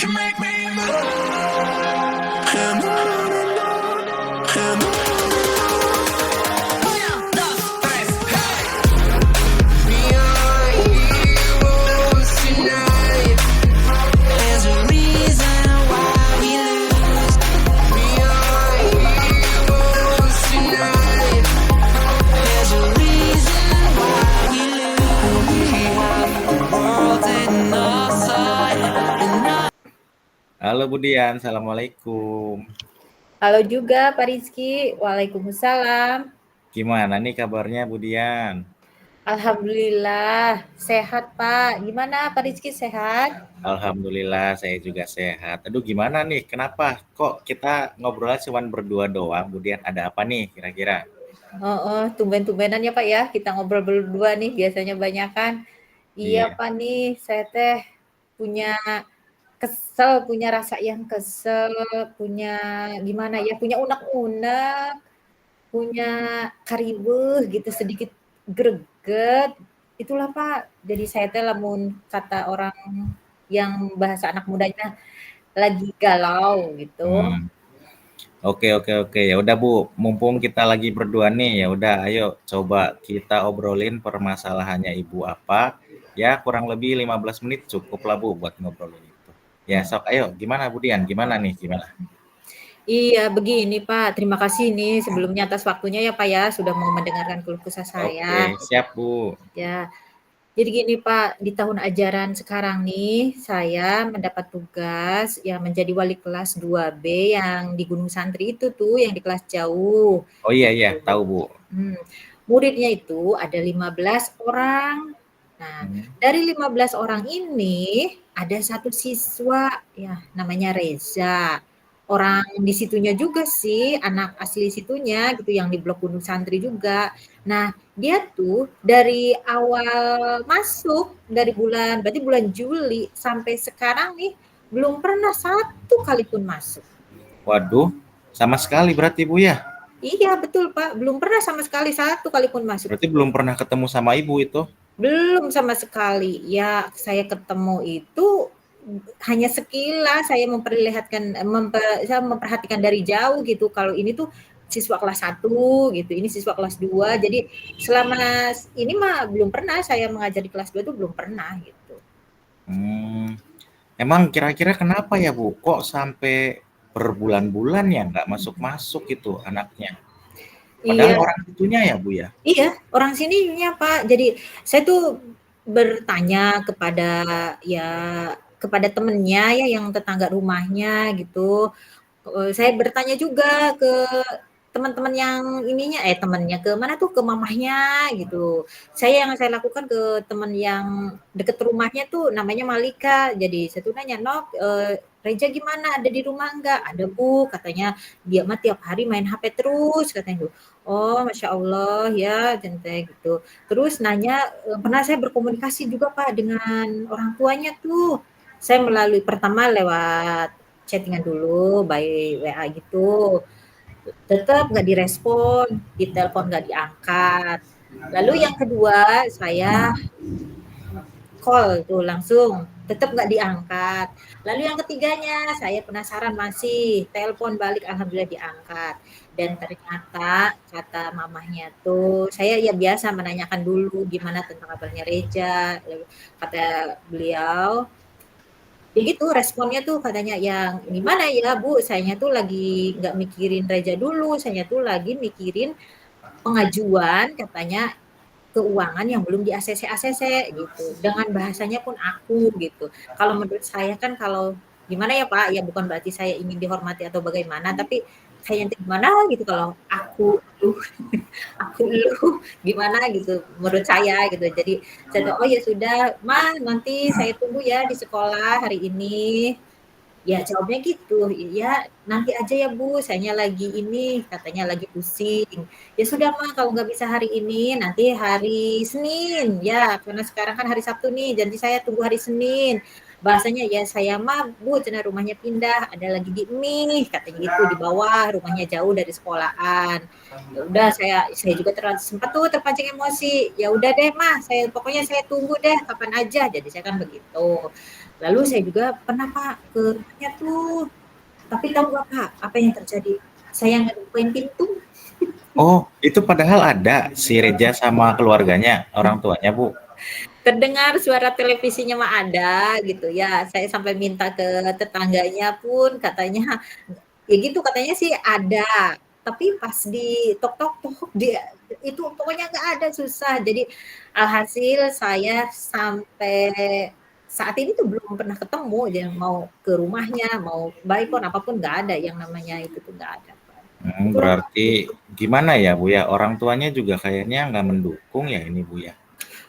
You make me look and on and on and on. Una, dos, tres, hey! We are heroes tonight. There's a reason why we lose. We are heroes tonight. There's a reason why we lose. We have the world in our sight and not. Halo Budian, Assalamualaikum. Halo juga Pak Rizky, Waalaikumsalam. Gimana nih kabarnya Budian? Alhamdulillah, sehat Pak. Gimana Pak Rizky, sehat? Alhamdulillah saya juga sehat. Aduh gimana nih, kenapa kok kita ngobrolnya cuma berdua doang? Budian ada apa nih kira-kira? Tumben-tumbenan ya Pak ya, kita ngobrol berdua nih, biasanya banyakan. Iya Iya. Pak nih, saya teh punya punya rasa yang kesel, punya gimana ya, punya unek-unek, punya karibeuh gitu, sedikit greget. Itulah Pak, jadi saya teh lamun kata orang yang bahasa anak mudanya lagi galau gitu. Oke. Ya udah Bu, mumpung kita lagi berdua nih, ya udah ayo coba kita obrolin permasalahannya Ibu apa. Ya kurang lebih 15 menit cukup lah Bu buat ngobrolin itu. Ya sok ayo, gimana Budian? Gimana nih? Gimana? Iya begini Pak, terima kasih nih sebelumnya atas waktunya ya Pak ya, sudah mau mendengarkan keluh kesah Oke, saya. siap Bu. Ya, jadi gini Pak, di tahun ajaran sekarang nih, saya mendapat tugas ya menjadi wali kelas 2B yang di Gunung Santri itu tuh, yang di kelas jauh. Oh iya, tahu Bu. Muridnya itu ada 15 orang. Nah, dari 15 orang ini ada satu siswa ya namanya Reza. Orang di situnya juga sih, anak asli situnya gitu yang di blok Gunung Santri juga. Nah, dia tuh dari awal masuk dari berarti bulan Juli sampai sekarang nih belum pernah satu kali pun masuk. Waduh, sama sekali berarti Bu ya? Iya betul Pak, belum pernah sama sekali satu kali pun masuk. Berarti belum pernah ketemu sama Ibu itu? Belum sama sekali. Ya, saya ketemu itu hanya sekilas, saya saya memperhatikan dari jauh gitu. Kalau ini tuh siswa kelas 1 gitu, ini siswa kelas 2. Jadi selama ini mah belum pernah saya mengajar di kelas 2 tuh belum pernah gitu. Emang kira-kira kenapa ya Bu? Kok sampai berbulan-bulan ya nggak masuk-masuk gitu anaknya? Padahal Iya. orang itunya ya Bu ya? Iya, orang sininya Pak. Jadi saya tuh bertanya ya kepada temennya ya yang tetangga rumahnya gitu. Saya bertanya juga ke teman-teman yang temennya ke mana tuh, ke mamahnya gitu. Yang saya lakukan ke teman yang deket rumahnya tuh namanya Malika. Jadi saya tuh nanya, "Nok, Reja gimana? Ada di rumah enggak?" "Ada Bu," katanya, "dia mah tiap hari main HP terus," katanya gitu. "Oh, Masya Allah ya," centeng gitu. Terus nanya, pernah saya berkomunikasi juga Pak dengan orang tuanya tuh. Saya pertama lewat chatting-an dulu by WA gitu. Tetap nggak direspon, ditelepon nggak diangkat. Lalu yang kedua saya call tuh langsung, tetap nggak diangkat. Lalu yang ketiganya saya penasaran masih, telepon balik alhamdulillah diangkat. Dan ternyata kata mamahnya tuh, saya ya biasa menanyakan dulu gimana tentang kabarnya Reja. Kata beliau, ya gitu responnya tuh katanya yang gimana ya Bu, sayanya tuh lagi nggak mikirin Reja dulu, sayanya tuh lagi mikirin pengajuan katanya keuangan yang belum di ACC gitu. Dengan bahasanya pun aku gitu. Kalau menurut saya kan kalau gimana ya Pak, ya bukan berarti saya ingin dihormati atau bagaimana, tapi kayaknya gimana gitu kalau aku lu gimana gitu menurut saya gitu. Jadi saya bilang, "Oh ya sudah, Ma, nanti saya tunggu ya di sekolah hari ini." Ya jawabnya gitu, "Ya nanti aja ya Bu, sayanya lagi ini," katanya lagi pusing. "Ya sudah Ma, kalau nggak bisa hari ini, nanti hari Senin ya, karena sekarang kan hari Sabtu nih, janji saya tunggu hari Senin." Bahasanya, "Ya saya mah Bu, cenah rumahnya pindah, ada lagi di MIH," katanya gitu, di bawah, rumahnya jauh dari sekolahan. Ya udah saya juga sempat tuh terpancing emosi. "Ya udah deh Mah, pokoknya saya tunggu deh kapan aja." Jadi saya kan begitu. Lalu saya juga pernah Pak ke rumahnya tuh, tapi tahu nggak Pak, apa yang terjadi? Saya nggak bukain pintu. Oh, itu padahal ada si Reja sama keluarganya, orang tuanya, Bu? Terdengar suara televisinya mah ada gitu ya, saya sampai minta ke tetangganya pun katanya ya gitu katanya sih ada, tapi pas di tok-tok dia itu pokoknya nggak ada, susah. Jadi alhasil saya sampai saat ini tuh belum pernah ketemu, yang mau ke rumahnya, mau by phone apapun nggak ada yang namanya itu tuh nggak ada. Itulah Pak, Berarti gimana ya, Bu, ya, orang tuanya juga kayaknya nggak mendukung ya ini, Bu, ya?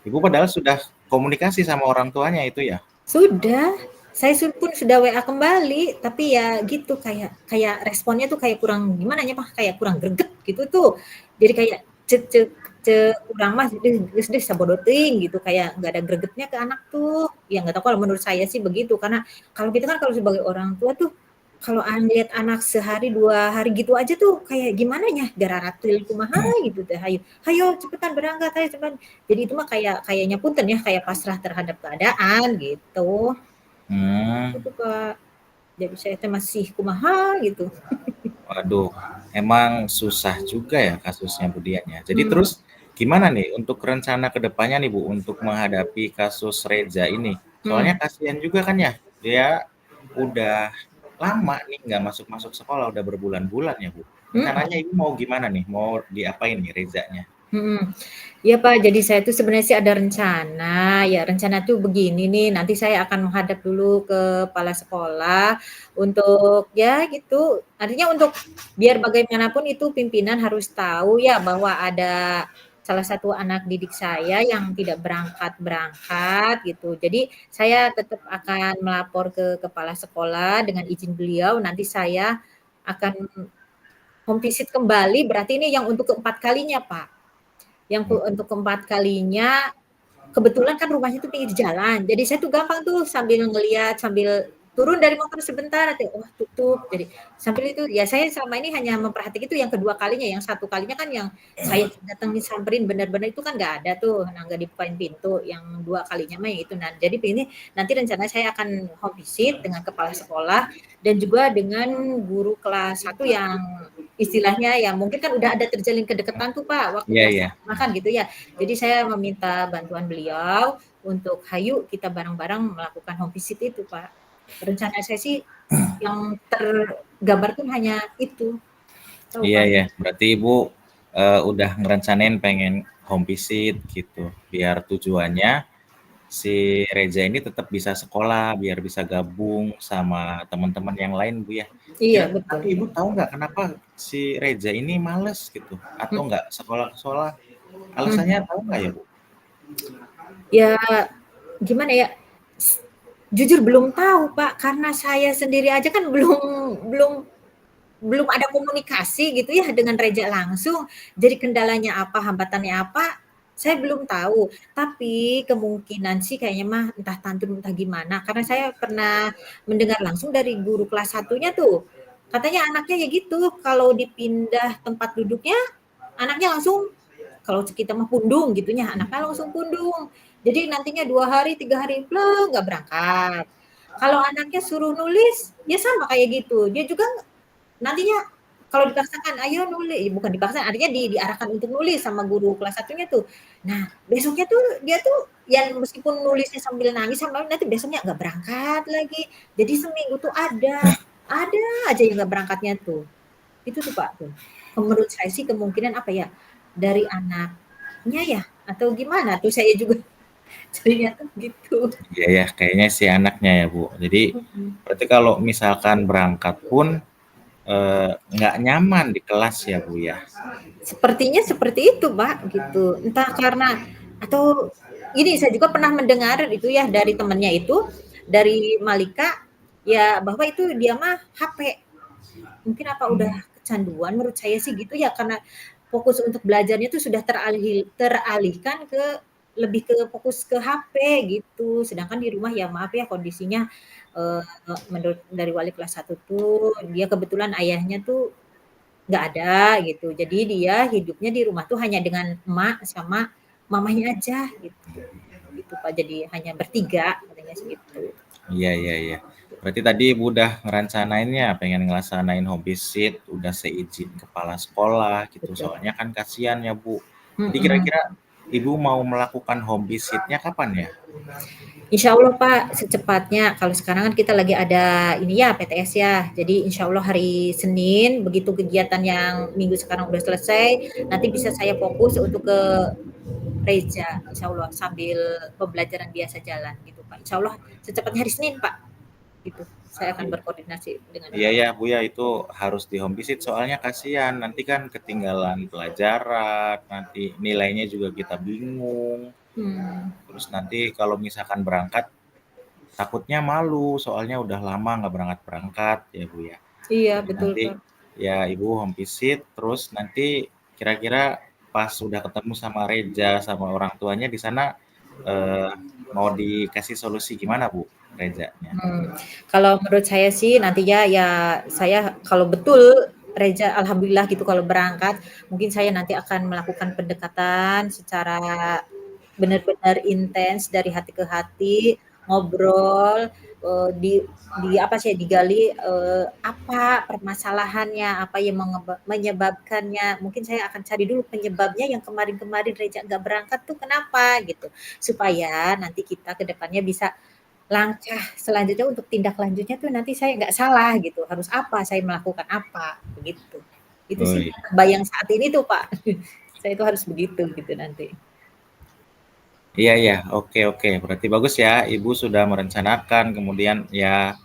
Ibu padahal sudah komunikasi sama orang tuanya itu ya? sudah, saya pun sudah WA kembali, tapi ya gitu kayak kayak responnya tuh kayak kurang gimana ya Pak, kayak kurang greget gitu tuh. Jadi kayak cek cek cek kurang mah geus deui sabodo teuing gitu, kayak nggak ada gregetnya ke anak tuh. Ya nggak tahu kalau menurut saya sih begitu, karena kalau kita kan kalau sebagai orang tua tuh, kalau lihat anak sehari 2 hari gitu aja tuh kayak gimana ya, dararatil kumaha gitu teh, hayu, "Hayo cepetan berangkat, hayo cepetan." Jadi itu mah kayak kayaknya punten ya, kayak pasrah terhadap keadaan gitu. Hmm, Itu Kak. Jadi saya teh masih kumaha gitu. waduh, emang susah juga ya kasusnya, Bu, Dian, ya. Jadi Hmm. terus gimana nih untuk rencana ke depannya nih, Bu, untuk menghadapi kasus Reza ini? Hmm. Soalnya kasihan juga kan ya, dia udah lama nih nggak masuk-masuk sekolah, udah berbulan-bulan ya, Bu. Hmm. Rencananya Ibu mau gimana nih? Mau diapain nih Rezanya? Hmm. Iya Pak, jadi saya tuh sebenarnya sih ada rencana, ya rencana tuh begini nih, nanti saya akan menghadap dulu ke kepala sekolah untuk ya gitu, artinya untuk biar bagaimanapun itu pimpinan harus tahu ya bahwa ada salah satu anak didik saya yang tidak berangkat-berangkat gitu. Jadi saya tetap akan melapor ke kepala sekolah dengan izin beliau, nanti saya akan home visit kembali, berarti ini yang untuk keempat kalinya Pak. Yang untuk keempat kalinya, kebetulan kan rumahnya tuh pinggir jalan, jadi saya tuh gampang tuh sambil ngelihat, sambil turun dari motor sebentar, wah tutup. Jadi sambil itu ya saya selama ini hanya memperhatikan itu yang kedua kalinya, yang satu kalinya kan yang saya datengin samperin benar-benar itu kan nggak ada tuh, nah nggak dibukain pintu, yang dua kalinya mah yang itu. Nah jadi ini nanti rencana saya akan home visit dengan kepala sekolah dan juga dengan guru kelas 1 yang istilahnya ya mungkin kan udah ada terjalin kedekatan tuh Pak, waktu Iya, kelas iya. 1 makan gitu ya. Jadi saya meminta bantuan beliau untuk hayu kita bareng-bareng melakukan home visit itu, Pak. Rencana saya sih yang tergambarkan hanya itu, tahu Iya, Pak? ya. Berarti Ibu udah ngerencanain pengen home visit gitu, biar tujuannya si Reza ini tetap bisa sekolah, biar bisa gabung sama teman-teman yang lain, Bu, ya. Iya, Kira betul. tapi Ibu tahu nggak kenapa si Reza ini males gitu, atau Mhm, nggak sekolah-sekolah? Alasannya mhm. tahu nggak ya, Bu? Ya gimana ya, jujur belum tahu Pak, karena saya sendiri aja kan belum belum belum ada komunikasi gitu ya dengan Reja langsung. Jadi kendalanya apa, hambatannya apa, saya belum tahu. Tapi kemungkinan sih kayaknya mah entah tantrum entah gimana, karena saya pernah mendengar langsung dari guru kelas satunya tuh. Katanya anaknya ya gitu, kalau dipindah tempat duduknya, anaknya langsung kalau kita mah pundung gitunya, anaknya langsung pundung. Jadi nantinya 2 hari, 3 hari, pleng, nggak berangkat. Kalau anaknya suruh nulis, ya sama kayak gitu. Dia juga nantinya kalau dipaksakan, "Ayo nulis," bukan dipaksa, artinya diarahkan untuk nulis sama guru kelas satunya tuh. Nah, besoknya tuh dia tuh yang meskipun nulisnya sambil nangis sama nanti besoknya nggak berangkat lagi. Jadi seminggu tuh ada aja yang nggak berangkatnya tuh. Itu tuh, Pak, tuh. Menurut saya sih kemungkinan apa ya, dari anaknya ya atau gimana tuh saya juga jadinya tuh gitu. Iya ya, kayaknya si anaknya ya, Bu. Jadi Mhm. berarti kalau misalkan berangkat pun nggak nyaman di kelas ya, Bu, ya? Sepertinya seperti itu, Pak, gitu. Entah karena atau ini saya juga pernah mendengar itu ya dari temannya itu, dari Malika, ya bahwa itu dia mah HP. Mungkin apa udah Hmm. kecanduan menurut saya sih gitu ya, karena fokus untuk belajarnya itu sudah teralihkan ke lebih ke fokus ke HP gitu. Sedangkan di rumah ya maaf ya kondisinya, eee, menurut dari wali kelas 1 tuh, dia kebetulan ayahnya tuh nggak ada gitu. Jadi dia hidupnya di rumah tuh hanya dengan emak sama mamanya aja gitu. Gitu Pak, jadi hanya bertiga katanya sih gitu. Iya, iya, iya. Berarti tadi Ibu udah ngerencanainnya, pengen ngelaksanain home visit, udah seizin kepala sekolah gitu, Betul. soalnya kan kasihan ya, Bu. Jadi Mhm. kira-kira Ibu mau melakukan home visit-nya kapan ya? Insya Allah Pak, secepatnya. Kalau sekarang kan kita lagi ada ini ya PTS ya. Jadi insya Allah hari Senin, begitu kegiatan yang minggu sekarang udah selesai, nanti bisa saya fokus untuk ke Reja, insya Allah sambil pembelajaran biasa jalan gitu Pak. Insya Allah secepatnya hari Senin Pak, gitu. Saya akan berkoordinasi dengan Iya Ibu. ya, Bu ya, itu harus di home visit soalnya kasihan, nanti kan ketinggalan pelajaran, nanti nilainya juga kita bingung. Hmm. Terus nanti kalau misalkan berangkat, takutnya malu, soalnya udah lama nggak berangkat-berangkat ya, Bu ya. Iya Jadi betul nanti Pak. ya Ibu home visit, terus nanti kira-kira pas udah ketemu sama Reja, sama orang tuanya di sana, eh, mau dikasih solusi gimana, Bu, Rejanya? Kalau menurut saya sih nantinya ya saya kalau betul Reza alhamdulillah gitu kalau berangkat, mungkin saya nanti akan melakukan pendekatan secara benar-benar intens dari hati ke hati, ngobrol, di apa sih, digali, apa permasalahannya, apa yang menyebabkannya. Mungkin saya akan cari dulu penyebabnya yang kemarin-kemarin Reza nggak berangkat tuh kenapa gitu. Supaya nanti kita ke depannya bisa langkah selanjutnya untuk tindak lanjutnya tuh nanti saya nggak salah gitu, harus apa, saya melakukan apa, begitu. Itu Oh sih iya. bayang saat ini tuh Pak, saya itu harus begitu gitu nanti. Iya, iya, oke, oke. Berarti bagus ya, Ibu sudah merencanakan, kemudian ya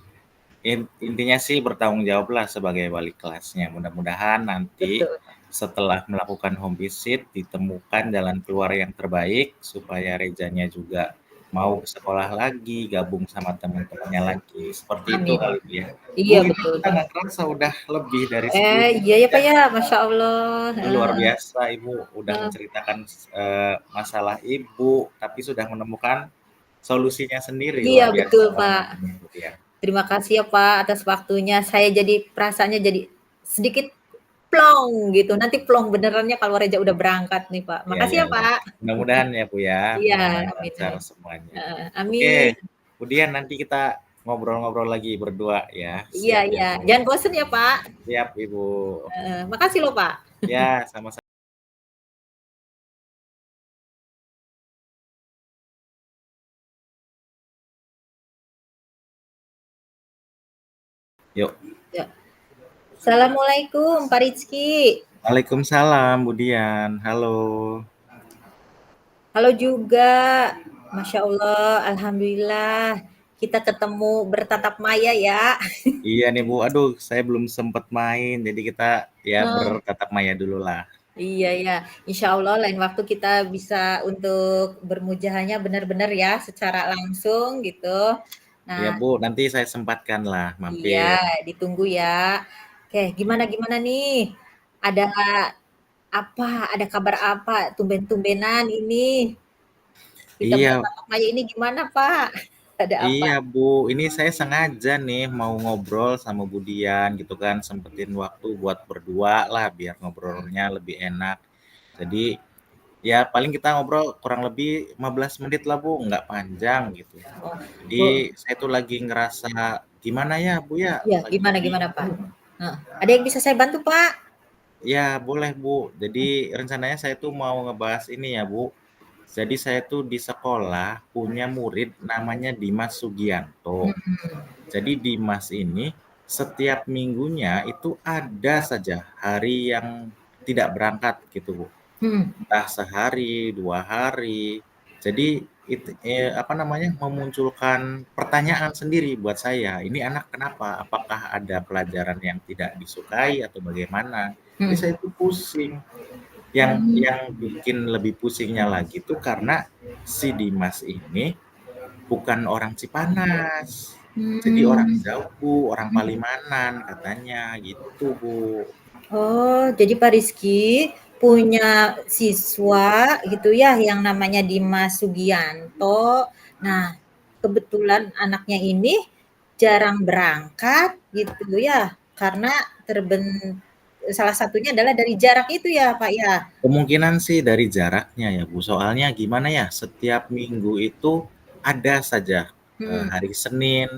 intinya sih bertanggung jawablah sebagai wali kelasnya. Mudah-mudahan nanti Betul. setelah melakukan home visit ditemukan jalan keluar yang terbaik supaya Rejanya juga mau ke sekolah lagi, gabung sama teman-temannya lagi. Seperti itu Amin. kali Bu ya. Bu, Iya ini betul kita Pak. nggak kerasa udah lebih dari 10 Iya menit ya Pak ya. ya, Masya Allah. Ini luar biasa, Ibu udah Heeh. menceritakan masalah Ibu, tapi sudah menemukan solusinya sendiri. Iya Luar biasa betul banget Pak. ini, Bu ya. Terima kasih ya Pak atas waktunya. Saya jadi perasaannya jadi sedikit plong gitu. Nanti plong benerannya kalau Reja udah berangkat nih Pak. Iya, iya, Makasih ya iya. Pak. Mudah-mudahan ya, Bu ya, Iya, amin lancar amin. semuanya. Heeh, Oke, amin. kemudian nanti kita ngobrol-ngobrol lagi berdua ya. Iya Siap ya, iya. Bu. Jangan bosen ya Pak. Siap, Ibu. Makasih loh Pak. Ya, sama-sama. Yuk. Ya. Assalamualaikum Pak Rizky. Waalaikumsalam, Bu Dian. Halo. Halo juga. Masya Allah, Alhamdulillah. Kita ketemu bertatap maya ya. Iya nih, Bu. Aduh, saya belum sempat main, jadi kita ya Oh, bertatap maya dulu lah. iya ya. Insya Allah lain waktu kita bisa untuk bermujahanya benar-benar ya secara langsung gitu. Nah, Iya, Bu. Nanti saya sempatkan lah iya, mampir. ditunggu ya. Oke, gimana gimana nih? Ada apa? Ada kabar apa? Tumben-tumbenan ini. Kita Iya, bertatap maya ini gimana, Pak? Ada apa? iya Bu, ini saya sengaja nih mau ngobrol sama Bu Dian gitu kan, sempetin waktu buat berdua lah biar ngobrolnya lebih enak. Jadi ya paling kita ngobrol kurang lebih 15 menit lah Bu, nggak panjang gitu. Oh, Jadi Bu, saya tuh lagi ngerasa gimana ya Bu ya, ya lagi gimana gimana, Pak? bingung. Heeh. Ada yang bisa saya bantu, Pak? Ya boleh Bu, jadi rencananya saya tuh mau ngebahas ini ya Bu. Jadi saya tuh di sekolah punya murid namanya Dimas Sugianto. Mhm. Jadi Dimas ini setiap minggunya itu ada saja hari yang tidak berangkat gitu, Bu. Mhm. Entah sehari, 2 hari. Jadi apa namanya, memunculkan pertanyaan sendiri buat saya, "Ini anak kenapa? Apakah ada pelajaran yang tidak disukai atau bagaimana?" Jadi Mhm. saya tuh pusing. Yang bikin lebih pusingnya lagi tuh karena si Dimas ini bukan orang Cipanas. Jadi orang Mmm. jauh, Bu, orang Palimanan katanya gitu, Bu. Oh, jadi Pak Rizky punya siswa gitu ya yang namanya Dimas Sugianto. Nah, kebetulan anaknya ini jarang berangkat gitu ya, karena salah satunya adalah dari jarak itu ya, Pak, ya? Kemungkinan sih dari jaraknya ya, Bu. Soalnya gimana ya, setiap minggu itu ada saja. Mhm. hari Senin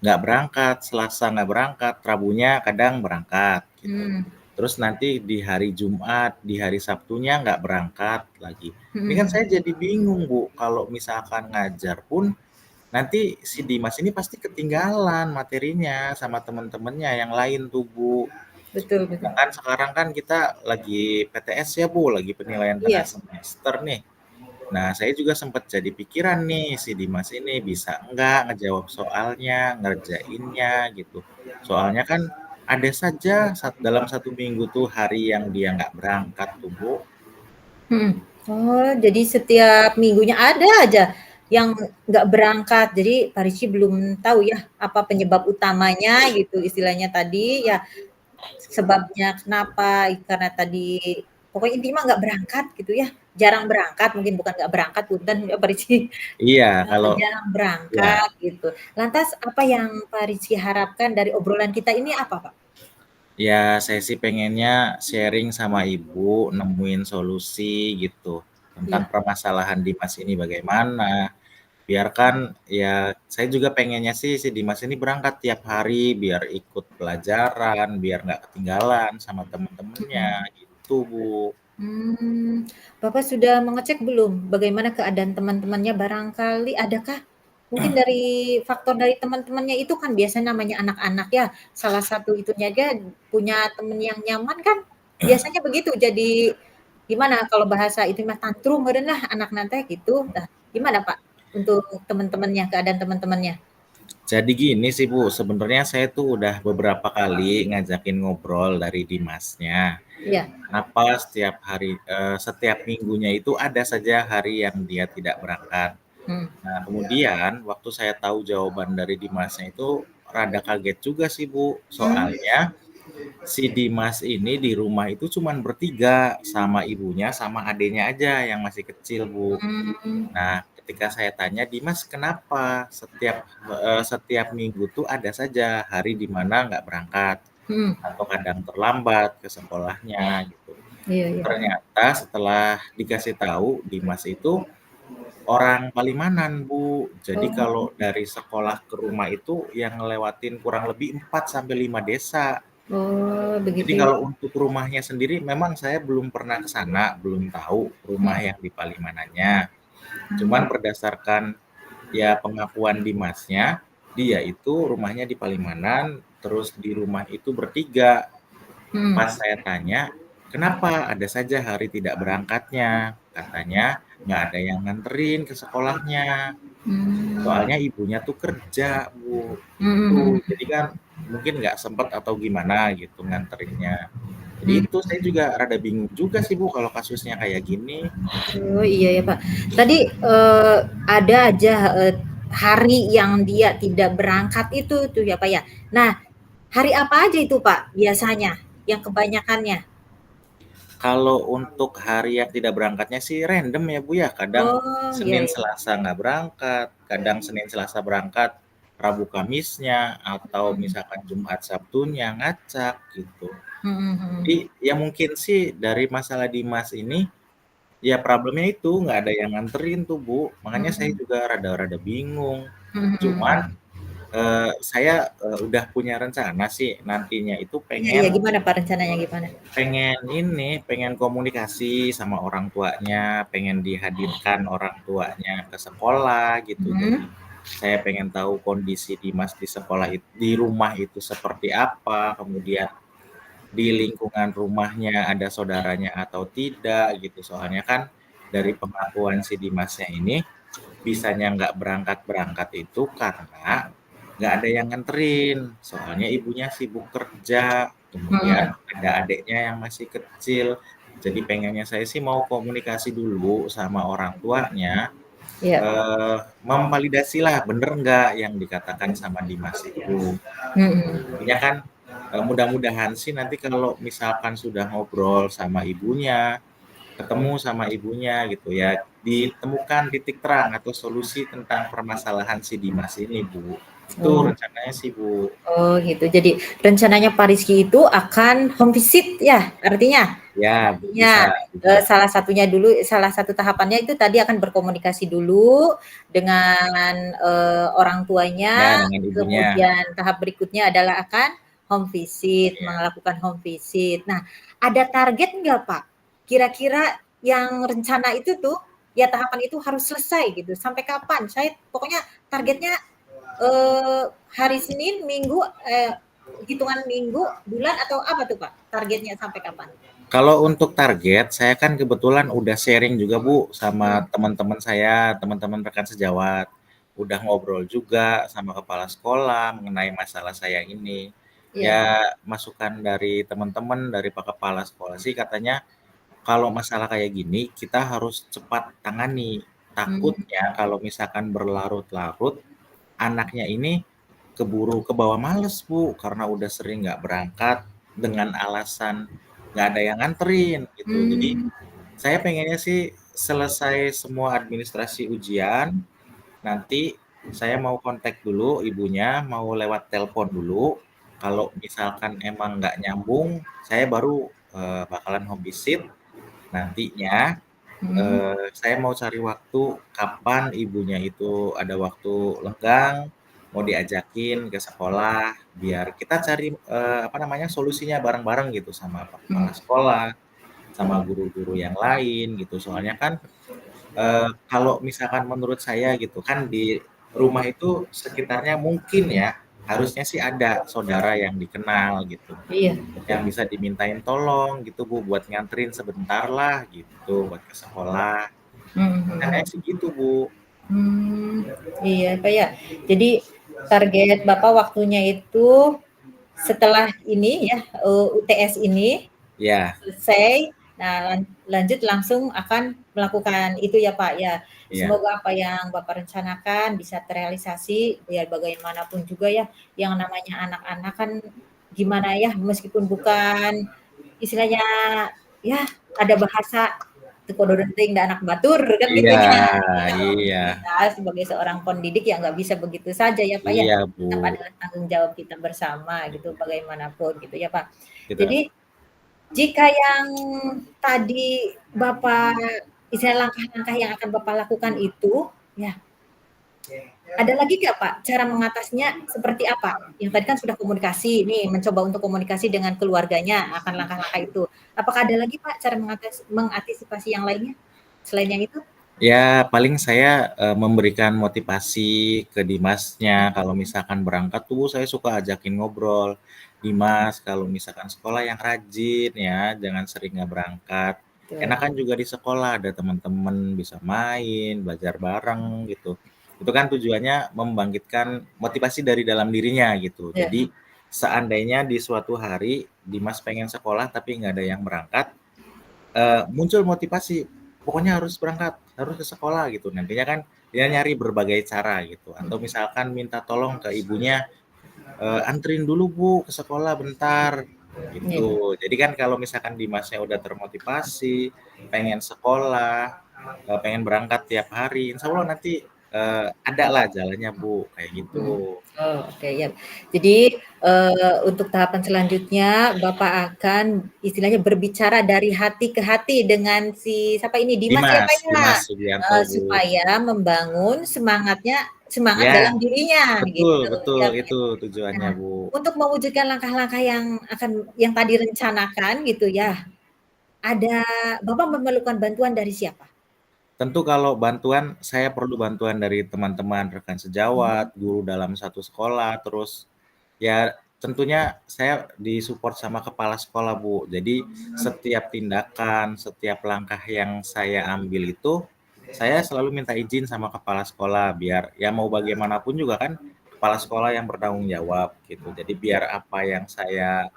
nggak berangkat, Selasa nggak berangkat, Rabunya kadang berangkat gitu. Mmm. Terus nanti di hari Jumat, di hari Sabtunya nggak berangkat lagi. Ini kan Mhm. saya jadi bingung, Bu, kalau misalkan ngajar pun nanti si Dimas ini pasti ketinggalan materinya sama teman-temannya yang lain tuh, Bu. Betul betul. Sedangkan sekarang kan kita lagi PTS ya, Bu, lagi penilaian tengah Iya. semester nih. Nah, saya juga sempat jadi pikiran nih, si Dimas ini bisa enggak ngejawab soalnya, ngerjainnya gitu. Soalnya kan ada saja dalam 1 minggu tuh hari yang dia nggak berangkat tuh, Bu. Mhm. Oh, jadi setiap minggunya ada aja yang nggak berangkat. Jadi Pak Rizky belum tahu ya, apa penyebab utamanya gitu istilahnya tadi, ya sebabnya kenapa, karena tadi pokoknya intinya mah nggak berangkat gitu ya, jarang berangkat mungkin bukan nggak berangkat punten ya Pak Rizky, Iya, kalau jarang ya, berangkat gitu. Lantas apa yang Pak Rizky harapkan dari obrolan kita ini apa, Pak? ya saya sih pengennya sharing sama Ibu, nemuin solusi gitu tentang Iya. permasalahan Dimas ini bagaimana. Biarkan ya saya juga pengennya sih si Dimas ini berangkat tiap hari biar ikut pelajaran, biar nggak ketinggalan sama temen-temennya Mhm. gitu, Bu. Bapak sudah mengecek belum bagaimana keadaan teman-temannya? Barangkali adakah mungkin dari faktor dari teman-temannya itu kan biasanya namanya anak-anak ya, salah satu itunya aja punya teman yang nyaman kan biasanya begitu. Jadi gimana kalau bahasa itu mah tantrum meureun lah anak nanti gitu. Nah, gimana Pak untuk teman-temannya, keadaan teman-temannya? Jadi gini sih, Bu, sebenarnya saya tuh udah beberapa kali ngajakin ngobrol dari Dimasnya. Iya. Kenapa setiap minggunya itu ada saja hari yang dia tidak berangkat. Mhm. Nah, kemudian waktu saya tahu jawaban dari Dimasnya itu rada kaget juga sih, Bu. Mmm. Soalnya si Dimas ini di rumah itu cuman bertiga sama ibunya sama adenya aja yang masih kecil, Bu. Mmm. Nah, ketika saya tanya, "Dimas kenapa setiap minggu tuh ada saja hari di mana nggak berangkat Mhm. atau kadang terlambat ke sekolahnya?" Gitu. Iya iya. Ternyata setelah dikasih tahu Dimas itu orang Palimanan, Bu. Jadi Oh kalau dari sekolah ke rumah itu yang ngelewatin kurang lebih 4 sampai 5 desa. oh Jadi begitu ya. kalau untuk rumahnya sendiri memang saya belum pernah ke sana, belum tahu rumah Mhm. yang di Palimanannya. Cuman Mmm. berdasarkan ya pengakuan Dimasnya, dia itu rumahnya di Palimanan, terus di rumah itu bertiga. Mhm. Pas saya tanya, "Kenapa ada saja hari tidak berangkatnya?" Katanya, "Nggak ada yang nganterin ke sekolahnya." Mmm. Soalnya ibunya tuh kerja, Bu, Mhm gitu. mhm. Jadi kan mungkin nggak sempet atau gimana gitu nganterinnya. Jadi Mmm. itu saya juga rada bingung juga sih, Bu, kalau kasusnya kayak gini. Oh, iya ya, Pak. Tadi, ada aja, hari yang dia tidak berangkat itu tuh ya, Pak, ya. Nah, hari apa aja itu, Pak, biasanya yang kebanyakannya? Kalau untuk hari yang tidak berangkatnya sih random ya, Bu, ya. Kadang Oh, iya Senin, iya. Selasa nggak berangkat, kadang Senin, Selasa berangkat, Rabu, Kamisnya, atau Mhm. misalkan Jumat, Sabtunya ngacak gitu. Mhm mhm. Jadi ya mungkin sih dari masalah Dimas ini, ya problemnya itu nggak ada yang nganterin tuh, Bu. Makanya saya Mmm. juga rada-rada bingung. Mhm Cuman, mhm. saya, udah punya rencana sih nantinya itu Iya iya, pengen gimana, Pak, rencananya gimana? pengen komunikasi sama orang tuanya, pengen dihadirkan orang tuanya ke sekolah gitu. Mhm. Jadi saya pengen tahu kondisi Dimas di di rumah itu seperti apa, kemudian di lingkungan rumahnya ada saudaranya atau tidak gitu. Soalnya kan dari pengakuan si Dimasnya ini bisanya nggak berangkat-berangkat itu karena nggak ada yang nganterin. Soalnya ibunya sibuk kerja, kemudian Mhm. ada adiknya yang masih kecil. Jadi pengennya saya sih mau komunikasi dulu sama orang tuanya, Iya. memvalidasilah bener nggak yang dikatakan sama Dimas itu. Mhm. Intinya kan, mudah-mudahan sih nanti kalau misalkan sudah ngobrol sama ibunya, ketemu sama ibunya gitu ya, ditemukan titik terang atau solusi tentang permasalahan si Dimas ini, Bu. Itu Oh. rencananya sih, Bu. Oh gitu. Jadi rencananya Pak Rizky itu akan home visit ya artinya? Ya, bisa Artinya, bisa. salah satu tahapannya itu tadi akan berkomunikasi dulu dengan, orang Ya, tuanya, dengan ibunya. kemudian tahap berikutnya adalah akan home visit, Iya. melakukan home visit. Nah, ada target nggak, Pak? Kira-kira yang rencana itu tuh, ya tahapan itu harus selesai gitu, sampai kapan? Saya pokoknya targetnya, hari Senin, Minggu, hitungan minggu, bulan, atau apa tuh, Pak? Targetnya sampai kapan? Kalau untuk target, saya kan kebetulan udah sharing juga Bu sama Hmm. teman-teman saya, teman-teman rekan sejawat. Udah ngobrol juga sama kepala sekolah mengenai masalah saya ini. Iya. Ya, masukan dari teman-teman, dari Pak Kepala Sekolah sih katanya kalau masalah kayak gini kita harus cepat tangani. Hmm. Takutnya kalau misalkan berlarut-larut, anaknya ini keburu kebawa males Bu, karena udah sering nggak berangkat dengan alasan nggak ada yang nganterin gitu. Jadi Hmm. saya pengennya sih selesai semua administrasi ujian, nanti saya mau kontak dulu ibunya, mau lewat telepon dulu. Kalau misalkan emang nggak nyambung, saya baru bakalan home visit. Nantinya Hmm. saya mau cari waktu kapan ibunya itu ada waktu lenggang, mau diajakin ke sekolah, biar kita cari apa namanya solusinya bareng-bareng gitu sama Pak Hmm. Kepala Sekolah, sama guru-guru yang lain gitu. Soalnya kan kalau misalkan menurut saya gitu kan di rumah itu sekitarnya mungkin ya harusnya sih ada saudara yang dikenal gitu, Iya, yang betul. bisa dimintain tolong gitu Bu buat nganterin sebentar lah gitu buat ke sekolah. Hmm. Rencananya sih gitu Bu. Hmm. Iya, Pak ya. Jadi target Bapak waktunya itu setelah ini ya, UTS ini Ya, selesai, nah lanjut langsung akan melakukan itu ya Pak ya. iya, Semoga apa yang Bapak rencanakan bisa terrealisasi, biar bagaimanapun juga ya, yang namanya anak-anak kan gimana ya, meskipun bukan istilahnya ya ada bahasa teu renting da anak batur kan iya, gitunya. iya, Kita sebagai seorang pendidik ya nggak bisa begitu saja ya Pak ya. iya Bu, Tetap adalah tanggung jawab kita bersama gitu bagaimanapun gitu ya Pak. gitu. Jadi jika yang tadi Bapak istilah langkah-langkah yang akan Bapak lakukan itu, ya ada lagi nggak Pak cara mengatasinya seperti apa? Yang tadi kan sudah komunikasi nih, mencoba untuk komunikasi dengan keluarganya akan langkah-langkah itu. Apakah ada lagi Pak cara mengantisipasi yang lainnya selain yang itu? Ya paling saya, memberikan motivasi ke Dimasnya kalau misalkan berangkat tuh saya suka ajakin ngobrol, "Dimas kalau misalkan sekolah yang rajin ya, jangan sering nggak berangkat. Betul. Enakan juga di sekolah ada teman-teman, bisa main, belajar bareng," gitu. Itu kan tujuannya membangkitkan motivasi dari dalam dirinya gitu. Ya. Jadi seandainya di suatu hari Dimas pengen sekolah tapi nggak ada yang berangkat, muncul motivasi, pokoknya harus berangkat, harus ke sekolah gitu. Nantinya kan dia nyari berbagai cara gitu, atau misalkan minta tolong ke ibunya, "Anterin dulu Bu ke sekolah bentar," Iya. gitu. Jadi kan kalau misalkan Dimasnya udah termotivasi, pengen sekolah, pengen berangkat tiap hari, insya Allah nanti, ada lah jalannya Bu, kayak Mhm. gitu. Oh, oke ya. Jadi, untuk tahapan selanjutnya Bapak akan istilahnya berbicara dari hati ke hati dengan si siapa ini, Dimas ya, Pak, ya? Dimas Sugianto Bu. Supaya membangun semangat Ya, dalam dirinya betul gitu, betul, ya, Pak, ya. itu tujuannya Nah, Bu. untuk mewujudkan langkah-langkah yang tadi rencanakan gitu ya, ada Bapak memerlukan bantuan dari siapa? Tentu kalau bantuan, saya perlu bantuan dari teman-teman, rekan Mhm. sejawat, guru dalam satu sekolah, terus ya tentunya saya disupport sama kepala sekolah, Bu. Jadi setiap tindakan, setiap langkah yang saya ambil itu, saya selalu minta izin sama kepala sekolah, biar ya mau bagaimanapun juga kan kepala sekolah yang bertanggung jawab gitu. Jadi biar apa yang saya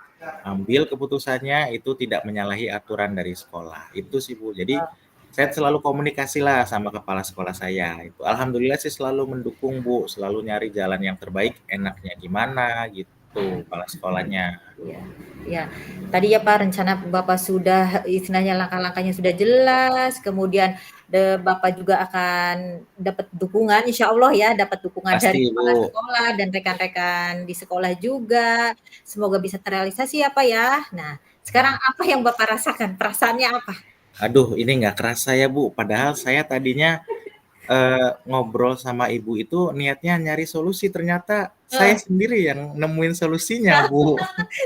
ambil keputusannya itu tidak menyalahi aturan dari sekolah. Itu sih, Bu. Jadi saya selalu komunikasi lah sama kepala sekolah saya itu. Alhamdulillah sih selalu mendukung Bu, selalu nyari jalan yang terbaik, enaknya gimana gitu kepala sekolahnya. Iya, iya. Tadi ya Pak, rencana Bapak sudah istilahnya langkah-langkahnya sudah jelas, kemudian Bapak juga akan dapat dukungan, insya Allah ya, dapat dukungan dari Pasti kepala Bu, sekolah dan rekan-rekan di sekolah juga. Semoga bisa terrealisasi ya Pak ya. Nah, Sekarang apa yang Bapak rasakan? Perasaannya apa? Aduh, ini nggak kerasa ya Bu, padahal saya tadinya ngobrol sama ibu itu niatnya nyari solusi, ternyata saya Heeh. sendiri yang nemuin solusinya, Bu.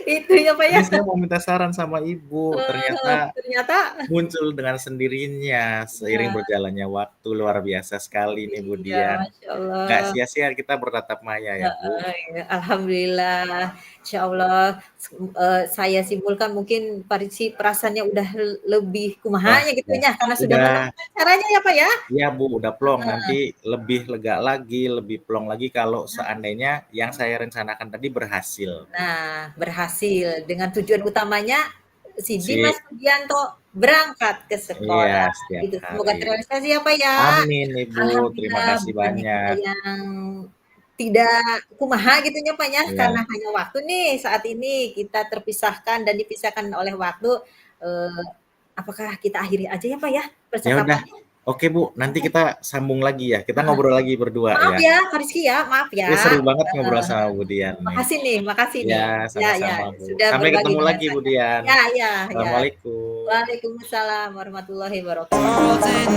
Itu ya, Pak, ya? Jadi saya mau minta saran sama ibu, ternyata Ternyata muncul dengan sendirinya seiring iya berjalannya waktu, luar biasa sekali nih Bu iya, Dian. Masya Nggak Allah. sia-sia kita bertatap maya ya Bu. Heeh, iya, alhamdulillah, insyaallah, saya simpulkan mungkin perasaannya udah lebih Wah, kumahanya gitu ya, nya, karena sudah udah menemukan caranya ya, Pak, ya? iya Bu, udah plong, nanti lebih lega lagi, lebih plong lagi kalau seandainya yang saya rencanakan tadi berhasil. Nah, berhasil dengan tujuan utamanya si Dimas Sip, Pujianto berangkat ke iya sekolah, setiap gitu. Semoga hari. terrealisasi ya, Pak, ya. Amin Ibu, terima Alhamdulillah kasih bukannya kita banyak. yang tidak kumaha gitu ya, Pak, ya, Iya, karena hanya waktu nih saat ini kita terpisahkan dan dipisahkan oleh waktu, eee, apakah kita akhiri aja ya, Pak, ya, ya udah. percakapannya? Oke Bu, nanti kita sambung lagi ya, kita Heeh. ngobrol lagi berdua Maaf ya. ya, Kak Rizky ya, maaf ya. Ini seru banget ngobrol Heeh. sama Bu Dian nih. Makasih nih. Ya, Ya ya, sama-sama Bu. sudah Sampai berbagi ketemu dengan lagi Bu saya. Dian. Ya ya ya. Assalamualaikum. Waalaikumsalam warahmatullahi wabarakatuh. World in